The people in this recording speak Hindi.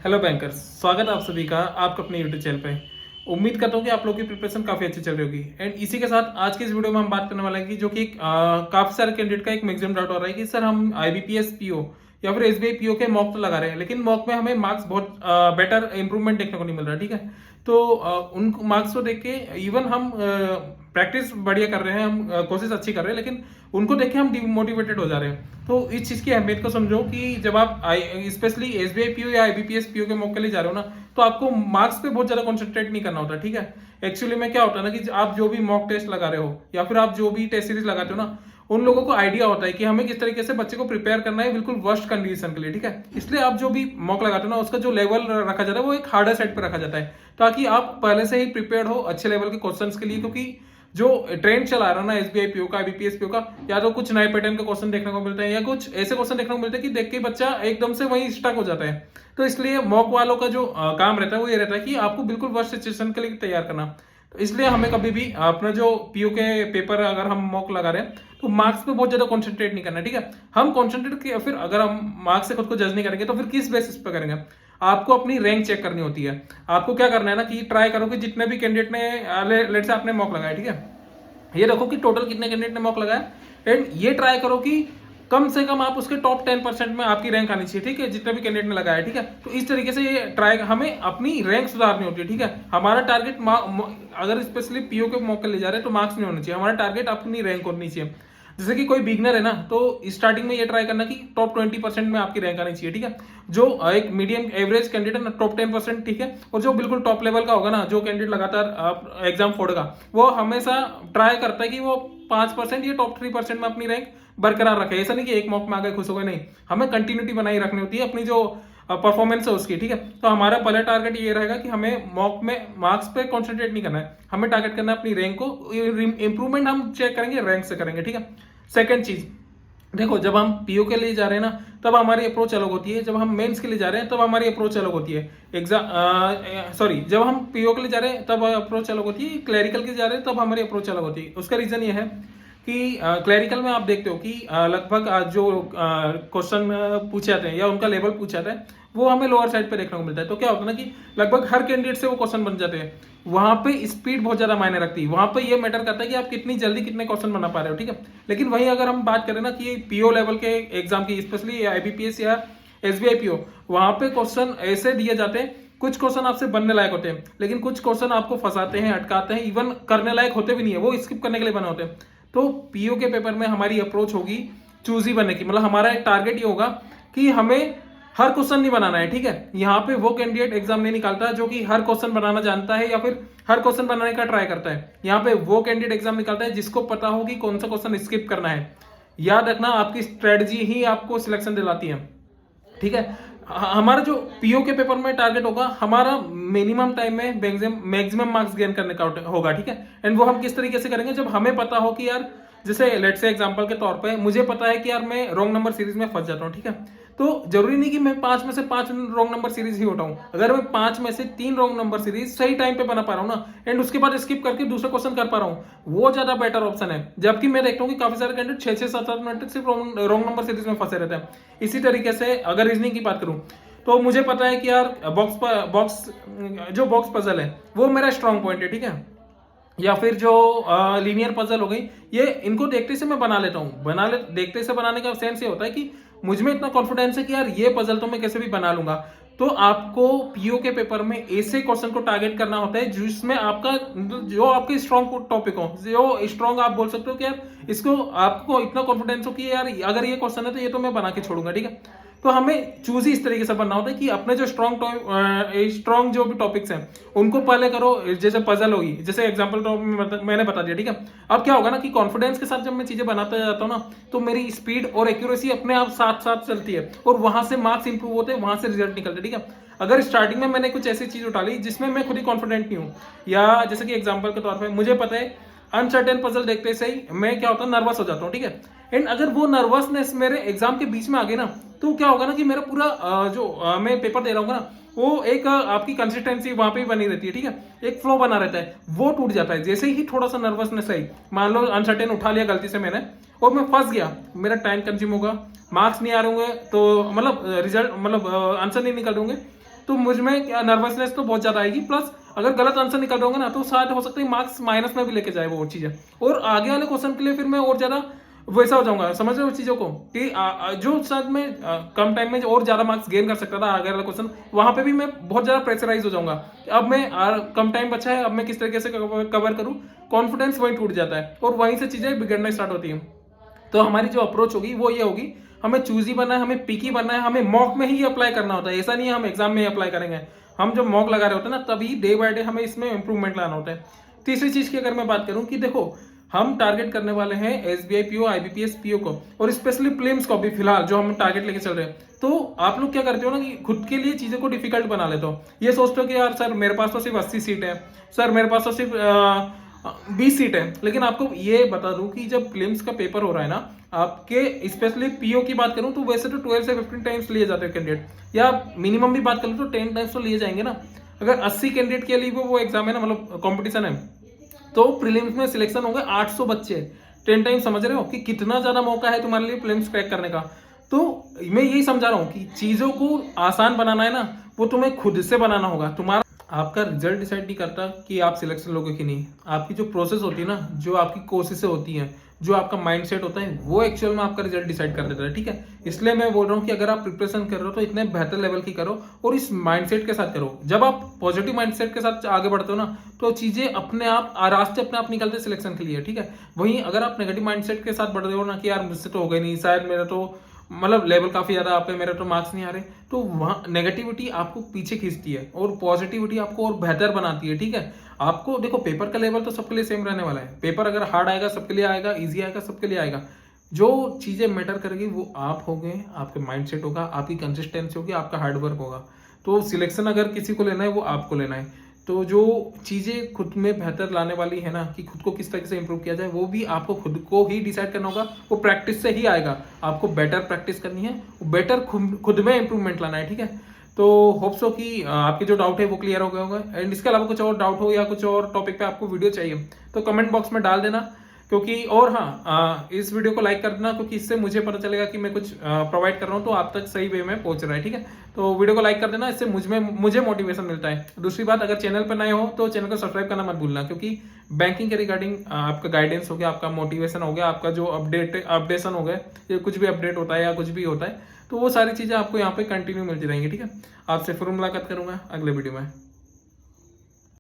हेलो बैंकर्स, स्वागत है आप सभी का आपका अपने यूट्यूब चैनल पे। उम्मीद करता हूँ कि आप लोगों की प्रिपरेशन काफ़ी अच्छी चल रही होगी। एंड इसी के साथ आज के इस वीडियो में हम बात करने वाले हैं कि जो कि काफ़ी सारे कैंडिडेट का एक मैक्सिमम डाउट हो रहा है कि सर हम आईबीपीएस पीओ या फिर एसबीआई पीओ के मॉक तो लगा रहे हैं, लेकिन मॉक में हमें मार्क्स बहुत बेटर इंप्रूवमेंट देखने को नहीं मिल रहा है। ठीक है, तो उन मार्क्स को देख के इवन हम प्रैक्टिस बढ़िया कर रहे हैं, हम कोशिश अच्छी कर रहे हैं, लेकिन उनको देख के हम डिमोटिवेटेड हो जा रहे हैं। तो इस चीज़ की अहमियत को समझो कि जब आप स्पेशली एसबीआई पीओ या आईबीपीएस पीओ के मौके लिए जा रहे हो ना, तो आपको मार्क्स पे बहुत ज़्यादा कॉन्सेंट्रेट नहीं करना होता। ठीक है, एक्चुअली में क्या होता है ना कि आप जो भी मॉक टेस्ट लगा रहे हो या फिर आप जो भी टेस्ट सीरीज लगाते हो ना, उन लोगों को आइडिया होता है कि हमें किस तरीके से बच्चे को प्रिपेयर करना है बिल्कुल वर्स्ट कंडीशन के लिए। ठीक है, इसलिए आप जो भी मॉक लगाते हो ना, उसका जो लेवल रखा जाता है वो एक हार्डर सेट पर रखा जाता है, ताकि आप पहले से ही प्रिपेयर हो अच्छे लेवल के क्वेश्चंस के लिए। क्योंकि जो ट्रेंड चला रहा है ना एसबीआई पीओ का, आईबीपीएस पीओ का, या तो कुछ नए पैटर्न के क्वेश्चन देखने को मिलते हैं या कुछ ऐसे क्वेश्चन देखने को मिलते हैं कि देख के बच्चा एकदम से वहीं स्टक हो जाता है। तो इसलिए मॉक वालों का जो काम रहता है वो ये रहता है कि आपको बिल्कुल वर्स्ट सिचुएशन के लिए तैयार करना। तो इसलिए हमें कभी भी अपना जो पीओ के पेपर अगर हम मॉक लगा रहे हैं तो मार्क्स पे बहुत ज्यादा कॉन्सेंट्रेट नहीं करना। ठीक है, हम कॉन्सेंट्रेट किया फिर अगर हम मार्क्स से खुद को जज नहीं करेंगे तो फिर किस बेसिस पे करेंगे? आपको अपनी रैंक चेक करनी होती है। आपको क्या करना है ना कि ट्राई करो कि जितने भी कैंडिडेट ने लेट से आपने मॉक लगाया, ठीक है, ये देखो कि टोटल कितने कैंडिडेट ने मॉक लगाया एंड ये ट्राई करो कि कम से कम आप उसके टॉप 10% में आपकी रैंक आनी चाहिए। ठीक है, जितने भी कैंडिडेट ने लगाया। ठीक है, तो इस तरीके से ये ट्राई हमें अपनी रैंक सुधारनी होती है। ठीक है, हमारा टारगेट अगर स्पेशली पीओ के मौके ले जा रहे हैं तो मार्क्स नहीं होने चाहिए, हमारा टारगेट अपनी रैंक होनी चाहिए। जैसे कि कोई बिगनर है ना, तो स्टार्टिंग में ये ट्राई करना कि टॉप 20% में आपकी रैंक आनी चाहिए। ठीक है, जो एक मीडियम एवरेज कैंडिडेट ना टॉप 10%। ठीक है, और जो बिल्कुल टॉप लेवल का होगा ना, जो कैंडिडेट लगातार एग्जाम फोड़ेगा, वो हमेशा ट्राई करता है कि वो 5% या टॉप 3% में अपनी रैंक बरकरार रखे। ऐसा नहीं कि एक मॉक में आगे खुश हो गए, नहीं, हमें कंटिन्यूटी बनाई रखनी होती है अपनी जो परफॉर्मेंस है उसकी। ठीक है, तो हमारा पहला टारगेट ये रहेगा कि हमें मॉक में मार्क्स पे कंसंट्रेट नहीं करना है, हमें टारगेट करना है अपनी रैंक को। इंप्रूवमेंट हम चेक करेंगे रैंक से करेंगे। ठीक है, सेकंड चीज देखो, जब हम पीओ के लिए जा रहे हैं ना तब हमारी अप्रोच अलग होती है, जब हम मेंस के लिए जा रहे हैं तब हमारी अप्रोच अलग होती है। जब हम पीओ के लिए जा रहे हैं तब अप्रोच अलग होती है, क्लरिकल के जा रहे हैं तब हमारी अप्रोच अलग होती है। उसका रीजन ये है कि क्लरिकल में आप देखते हो कि लगभग जो क्वेश्चन पूछे जाते हैं या उनका लेवल पूछा जाता है वो हमें लोअर साइड पे देखने को मिलता है। तो क्या होता है ना कि लगभग हर कैंडिडेट से वो क्वेश्चन बन जाते हैं। वहां पे स्पीड बहुत ज्यादा मायने रखती है, वहां पे ये मैटर करता है कि आप कितनी जल्दी कितने क्वेश्चन बना पा रहे हो। ठीक है, लेकिन वहीं अगर हम बात करें ना कि पीओ लेवल के एग्जाम की, स्पेशली आईबीपीएस या एसबीआई पीओ, वहां पे क्वेश्चन ऐसे दिए जाते हैं, कुछ क्वेश्चन आपसे बनने लायक होते हैं लेकिन कुछ क्वेश्चन आपको फंसाते हैं, अटकाते हैं, इवन करने लायक होते भी नहीं है, वो स्किप करने के लिए बने होते हैं। तो पीओ के पेपर में हमारी अप्रोच होगी चूजी बनने की, मतलब हमारा टारगेट ये होगा कि हमें हर क्वेश्चन नहीं बनाना है। ठीक है, यहाँ पे वो कैंडिडेट एग्जाम नहीं निकालता जो कि हर क्वेश्चन बनाना जानता है या फिर हर क्वेश्चन बनाने का ट्राई करता है। यहाँ पे वो कैंडिडेट एग्जाम निकालता है जिसको पता हो कि कौन सा क्वेश्चन स्किप करना है। याद रखना, आपकी स्ट्रेटजी ही आपको सिलेक्शन दिलाती है। ठीक है, हमारा जो पीओ के पेपर में टारगेट होगा, हमारा मिनिमम टाइम में मैक्सिमम मार्क्स गेन करने का होगा। ठीक है, एंड वो हम किस तरीके से करेंगे, जब हमें पता हो कि यार, जैसे लेट से एग्जांपल के तौर पे मुझे पता है कि यार मैं रॉन्ग नंबर सीरीज में फंस जाता हूँ। ठीक है, तो जरूरी नहीं कि मैं 5 में से 5 रॉन्ग नंबर सीरीज ही उठाऊं। अगर मैं 5 में से 3 रॉन्ग नंबर सीरीज सही टाइम पे बना पा रहा हूं ना, एंड उसके बाद स्किप करके दूसरा क्वेश्चन कर पा रहा हूं, वो ज्यादा बेटर ऑप्शन है। जबकि मैं देखता हूँ कि काफी सारे कैंडिडेट 6-7 मिनट सिर्फ रॉन्ग नंबर सीरीज में फंसे रहते हैं। इसी तरीके से अगर रीजनिंग की बात करूं तो मुझे पता है कि यार बॉक्स पजल है वो मेरा स्ट्रॉन्ग पॉइंट है। ठीक है, या फिर जो लीनियर पजल हो गई, ये इनको देखते से मैं बना लेता हूँ। देखते से बनाने का सेंस ये होता है कि मुझ में इतना कॉन्फिडेंस है कि यार ये पजल तो मैं कैसे भी बना लूंगा। तो आपको पीओ के पेपर में ऐसे क्वेश्चन को टारगेट करना होता है जिसमें आपका जो आपके स्ट्रॉन्ग टॉपिक हो, जो स्ट्रॉन्ग आप बोल सकते हो कि यार इसको आपको इतना कॉन्फिडेंस हो कि यार अगर ये क्वेश्चन है तो ये तो मैं बना के छोड़ूंगा। ठीक है, तो हमें चूज ही इस तरीके से बनना होता है कि अपने जो स्ट्रॉन्ग जो भी टॉपिक्स हैं उनको पहले करो। जैसे पजल होगी, जैसे एग्जांपल तो मैंने बता दिया। ठीक है, अब क्या होगा ना कि कॉन्फिडेंस के साथ जब मैं चीजें बनाता जाता हूँ ना, तो मेरी स्पीड और एक्यूरेसी अपने आप साथ साथ चलती है और वहां से मार्क्स इंप्रूव होते हैं, वहां से रिजल्ट निकलते हैं। ठीक है, अगर स्टार्टिंग में मैंने कुछ ऐसी चीज उठा ली जिसमें मैं खुद ही कॉन्फिडेंट नहीं हूँ, या जैसे कि एग्जाम्पल के तौर पर मुझे पता है अनसर्टेन पजल देखते से ही मैं क्या होता है, नर्वस हो जाता हूँ। ठीक है, एंड अगर वो नर्वसनेस मेरे एग्जाम के बीच में आ गई ना, तो क्या होगा ना कि मेरा पूरा मैं पेपर दे रहा हूँ ना, वो एक आपकी कंसिस्टेंसी वहां पे ही बनी रहती है। ठीक है, एक फ्लो बना रहता है, वो टूट जाता है जैसे ही थोड़ा सा नर्वसनेस आई। मान लो अनसर्टेन उठा लिया गलती से मैंने और मैं फंस गया, मेरा टाइम कंज्यूम होगा, मार्क्स नहीं आ रहे होंगे, तो मतलब रिजल्ट मतलब आंसर नहीं निकल होंगे, तो मुझ में नर्वसनेस तो बहुत ज्यादा आएगी, प्लस अगर गलत आंसर निकल रहा होगा ना तो शायद हो सकता है मार्क्स माइनस में भी लेके जाए वो चीजें, और आगे वाले क्वेश्चन के लिए फिर मैं और ज्यादा वैसा हो जाऊंगा, समझ रहे हो चीजों को कि जो शायद मैं कम टाइम में और ज्यादा मार्क्स गेन कर सकता था आगे वाला क्वेश्चन, वहां पे भी मैं बहुत ज्यादा प्रेशराइज हो जाऊंगा। अब मैं कम टाइम बचा है, अब मैं किस तरीके से कवर करूं, कॉन्फिडेंस वहीं टूट जाता है और वहीं से चीजें बिगड़ना स्टार्ट होती हैं। तो हमारी जो अप्रोच होगी वो ये होगी, हमें चूजी बनना है, हमें पिकी बनना है, हमें मॉक में ही अप्लाई करना होता है। ऐसा नहीं है हम एग्जाम में ही अप्लाई करेंगे, हम जब मॉक लगा रहे होते हैं ना तभी डे बाय डे हमें इसमें इंप्रूवमेंट लाना होता है। तीसरी चीज की अगर मैं बात करूं कि देखो हम टारगेट करने वाले हैं एसबीआई पीओ, आईबीपीएस पीओ को, और स्पेशली प्रीलिम्स को भी फिलहाल जो हम टारगेट लेके चल रहे हैं। तो आप लोग क्या करते हो ना कि खुद के लिए चीजों को डिफिकल्ट बना लेते हो, ये सोचते हो कि यार सर मेरे पास तो सिर्फ 80 सीट है, सर मेरे पास तो सिर्फ 20 सीट है। लेकिन आपको ये बता दूं कि जब प्रीलिम्स का पेपर हो रहा है ना, आपके स्पेशली पीओ की बात करूं तो वैसे तो 12 से 15 टाइम्स लिए जाते हैं कैंडिडेट, या मिनिमम भी बात करूं तो 10 टाइम्स तो लिए जाएंगे ना। अगर 80 कैंडिडेट के लिए वो एग्जाम है ना, मतलब कॉम्पिटिशन है, तो प्रीलिम्स में सिलेक्शन होंगे 800 बच्चे। 10 टाइम समझ रहे हो कि कितना ज्यादा मौका है तुम्हारे लिए प्रीलिम्स क्रैक करने का। तो मैं यही समझा रहा हूं कि चीजों को आसान बनाना है ना, वो तुम्हें खुद से बनाना होगा। तुम्हारा आपका रिजल्ट डिसाइड नहीं करता कि आप सिलेक्शन लोगे कि नहीं, आपकी जो प्रोसेस होती है ना, जो आपकी कोशिशें होती हैं, जो आपका माइंडसेट होता है, वो एक्चुअल में आपका रिजल्ट डिसाइड कर देता है। ठीक है, इसलिए मैं बोल रहा हूँ कि अगर आप प्रिपरेशन कर रहे हो तो इतने बेहतर लेवल की करो और इस माइंडसेट के साथ करो। जब आप पॉजिटिव माइंडसेट के साथ आगे बढ़ते हो ना, तो चीजें अपने आप रास्ते अपने आप निकलते सिलेक्शन के लिए। ठीक है, वहीं अगर आप नेगेटिव माइंडसेट के साथ बढ़ रहे हो ना कि यार मुझसे तो हो गई नहीं, शायद मेरा तो मतलब लेवल काफी ज्यादा आप पे, मेरे तो मार्क्स नहीं आ रहे, तो वहां नेगेटिविटी आपको पीछे खींचती है और पॉजिटिविटी आपको और बेहतर बनाती है। ठीक है, आपको देखो पेपर का लेवल तो सबके लिए सेम रहने वाला है। पेपर अगर हार्ड आएगा सबके लिए आएगा, इजी आएगा सबके लिए आएगा। जो चीजें मैटर करेगी वो आप होगे, आपके माइंडसेट होगा, आपकी कंसिस्टेंसी होगी, आपका हार्डवर्क होगा। तो सिलेक्शन अगर किसी को लेना है वो आपको लेना है। तो जो चीजें खुद में बेहतर लाने वाली है ना, कि खुद को किस तरीके से इंप्रूव किया जाए, वो भी आपको खुद को ही डिसाइड करना होगा। वो प्रैक्टिस से ही आएगा। आपको बेटर प्रैक्टिस करनी है, बेटर खुद में इंप्रूवमेंट लाना है। ठीक है, तो होप सो कि आपके जो डाउट है वो क्लियर हो गया होगा। एंड इसके अलावा कुछ और डाउट हो या कुछ और टॉपिक पे आपको वीडियो चाहिए तो कमेंट बॉक्स में डाल देना। क्योंकि और हाँ, इस वीडियो को लाइक कर देना, क्योंकि इससे मुझे पता चलेगा कि मैं कुछ प्रोवाइड कर रहा हूँ तो आप तक सही वे में पहुंच रहा है। ठीक है, तो वीडियो को लाइक कर देना, इससे मुझे मोटिवेशन मिलता है। दूसरी बात, अगर चैनल पर नए हो तो चैनल को सब्सक्राइब करना मत भूलना, क्योंकि बैंकिंग के रिगार्डिंग आपका गाइडेंस हो गया, आपका मोटिवेशन हो गया, आपका जो अपडेशन हो गया, कुछ भी अपडेट होता है या कुछ भी होता है, तो वो सारी चीजें आपको यहाँ पे कंटिन्यू मिलती रहेंगी। ठीक है, आपसे फिर मुलाकात करूंगा अगले वीडियो में।